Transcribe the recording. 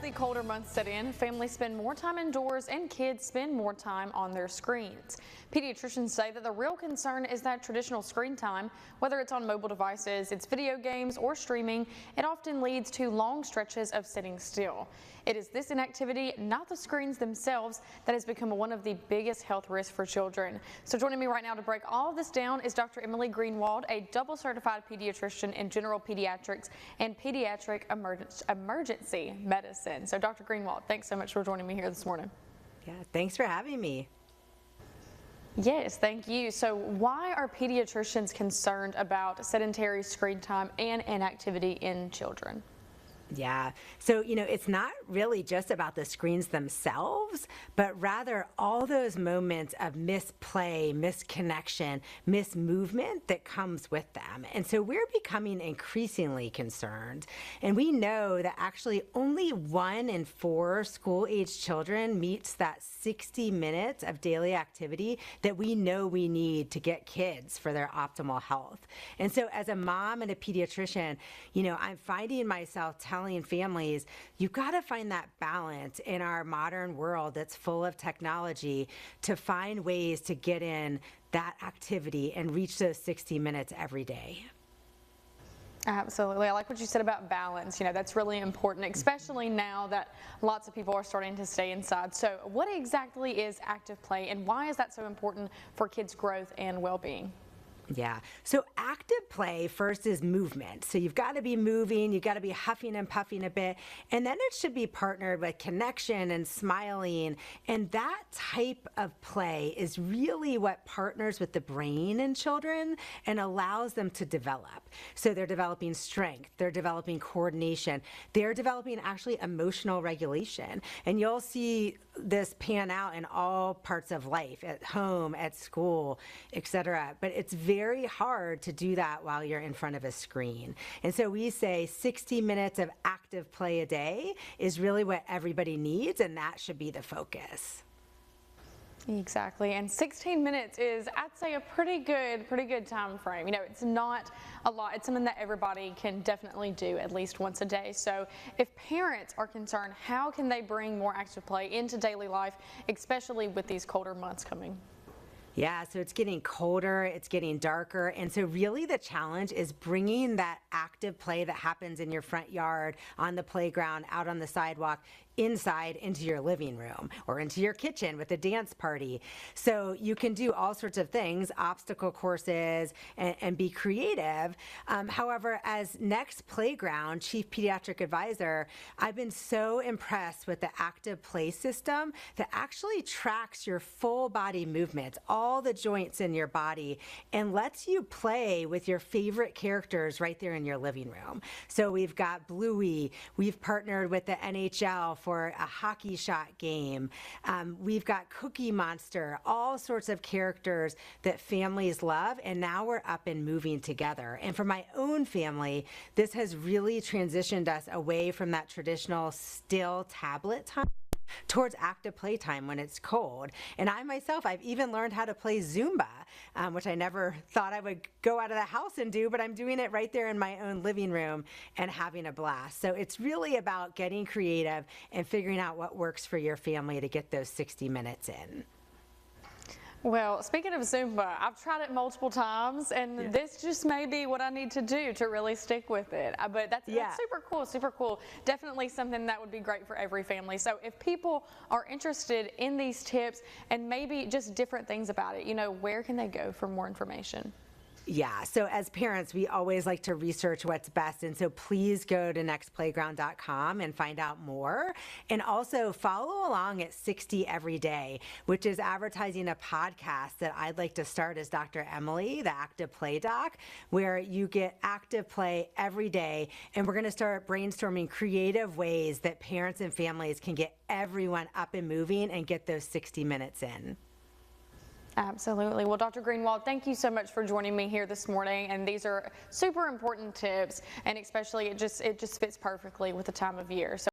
the colder months set in, families spend more time indoors and kids spend more time on their screens. Pediatricians say that the real concern is that traditional screen time, whether it's on mobile devices, it's video games, or streaming, it often leads to long stretches of sitting still. It is this inactivity, not the screens themselves, that has become one of the biggest health risks for children. So joining me right now to break all of this down is Dr. Emily Grenwald, a double certified pediatrician in general pediatrics and pediatric emergency medicine. So Dr. Grenwald, thanks so much for joining me here this morning. Yeah, thanks for having me. Yes, thank you. So why are pediatricians concerned about sedentary screen time and inactivity in children? Yeah, so it's not really just about the screens themselves, but rather all those moments of misplay, misconnection, mismovement that comes with them. And so we're becoming increasingly concerned. And we know that actually only 1 in 4 school-age children meets that 60 minutes of daily activity that we know we need to get kids for their optimal health. And so as a mom and a pediatrician, I'm finding myself telling families, you've got to find that balance in our modern world that's full of technology to find ways to get in that activity and reach those 60 minutes every day. Absolutely. I like what you said about balance. That's really important, especially now that lots of people are starting to stay inside. So what exactly is active play, and why is that so important for kids' growth and well-being? Yeah, so active play first is movement. So you've got to be moving, you've got to be huffing and puffing a bit, and then it should be partnered with connection and smiling. And that type of play is really what partners with the brain in children and allows them to develop. So they're developing strength, they're developing coordination, they're developing actually emotional regulation. And you'll see this pan out in all parts of life, at home, at school, etc. But it's very hard to do that while you're in front of a screen. And so we say 60 minutes of active play a day is really what everybody needs, and that should be the focus. Exactly, and 16 minutes is, I'd say, a pretty good time frame. It's not a lot. It's something that everybody can definitely do at least once a day. So if parents are concerned, how can they bring more active play into daily life, especially with these colder months coming? Yeah, so it's getting colder, it's getting darker, and so really the challenge is bringing that active play that happens in your front yard, on the playground, out on the sidewalk, inside into your living room or into your kitchen with a dance party. So you can do all sorts of things, obstacle courses, and be creative. However, as Next Playground Chief Pediatric Advisor, I've been so impressed with the active play system that actually tracks your full body movements, all the joints in your body, and lets you play with your favorite characters right there in your living room. So we've got Bluey, we've partnered with the NHL for a hockey shot game. We've got Cookie Monster, all sorts of characters that families love, and now we're up and moving together. And for my own family, this has really transitioned us away from that traditional still tablet time towards active playtime when it's cold. And I myself, I've even learned how to play Zumba, which I never thought I would go out of the house and do, but I'm doing it right there in my own living room and having a blast. So it's really about getting creative and figuring out what works for your family to get those 60 minutes in. Well, speaking of Zumba, I've tried it multiple times, and this just may be what I need to do to really stick with it. But that's super cool. Definitely something that would be great for every family. So if people are interested in these tips and maybe just different things about it, where can they go for more information? Yeah, so as parents, we always like to research what's best, and so please go to nextplayground.com and find out more. And also follow along at 60 Every Day, which is advertising a podcast that I'd like to start as Dr. Emily, the Active Play Doc, where you get active play every day, and we're going to start brainstorming creative ways that parents and families can get everyone up and moving and get those 60 minutes in. Absolutely. Well, Dr. Grenwald, thank you so much for joining me here this morning. And these are super important tips, and especially it just fits perfectly with the time of year. So